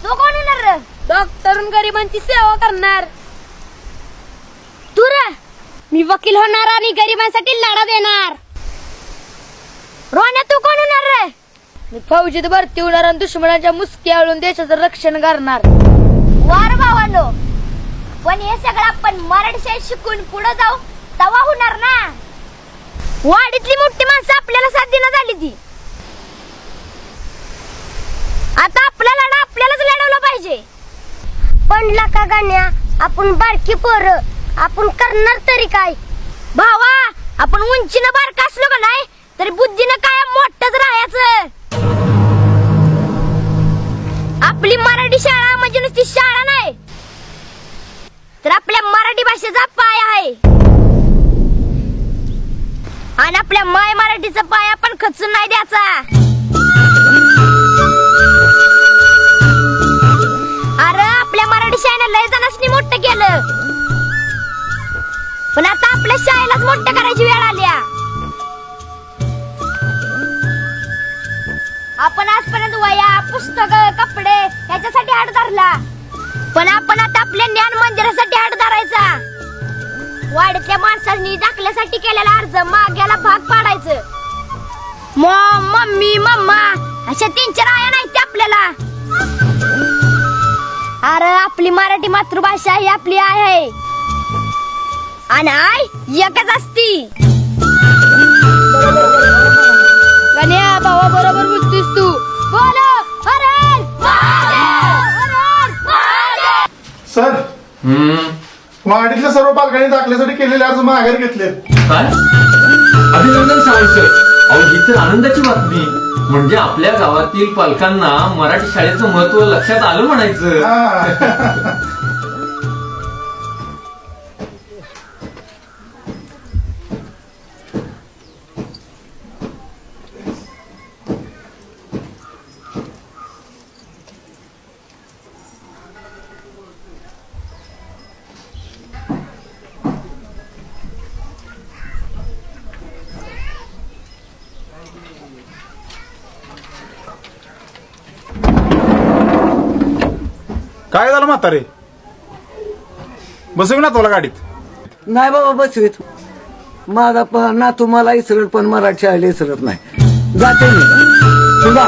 तो कोण होणार? डॉक्टर गरिबांची सेवा करणार. तू रे? मी वकील होणार आणि गरिबांसाठी लढा देणार. रोहण्या तू कोण होणार रे? मी फौजीत भरती होणार आणि दुश्मनाच्या मुसक्या आळून देशाचं रक्षण करणार. वार भावानो, पण हे सगळं आपण मराठी शाळेत शिकून पुढे जाऊ तवा होणार ना. वाडीतली मोठी माणसं आपल्याला साथ देण्यात आली ती. आता आपला लढा आपल्यालाच लढवला पाहिजे. पण लका गाण्या, आपण बारकी पोरं, आपण करणार तरी काय? भावा, आपण उंचीनं बारका असलो का नाही तरी बुद्धीनं काय मोठंच राहायचं. आपली मराठी शाळा म्हणजे नुसती शाळा नाही, तर आपल्या मराठी भाषेचा पाय आहे. आणि आपल्या माय मराठीचा पाय आपण खचून नाही द्यायचा. अरे आपल्या मराठी शाळेने लय जणांनी मोठं केलं, पण आता आपल्या शाळेलाच मोठं करायची वेळ आली. आपण आजपर्यंत वया, पुस्तक, कपडे याच्यासाठी हात धरला, पण आपण आता आपल्या ज्ञान मंदिरासाठी हात धरायचा. वाडीतल्या माणसांनी दाखल्यासाठी केलेला अर्ज माग्याला भाग पाडायचं. मॉम, मम्मी, मम्मा अशा 3-4 आया नाही ते आपल्याला. अरे आपली मराठी मातृभाषा ही आपली आय आहे आणि आय एकच असती. गण्या भावा, बरोबर बोलतोस तू. बोल सर, वाडीतल्या सर्व पालकांनी दाखल्यासाठी केलेले अर्ज माघार घेतले. काय? अभिनंदन सावंत सर. अहो ही तर आनंदाची बातमी. म्हणजे आपल्या गावातील पालकांना मराठी शाळेचं महत्व लक्षात आलं म्हणायचं. काय झालं म्हातारे? बसवी ना तुला गाडीत? नाही बाबा बसवीत. माझा नातू मला इसरत पण मराठी शाळेला इसरत नाही. जाते मी. तुला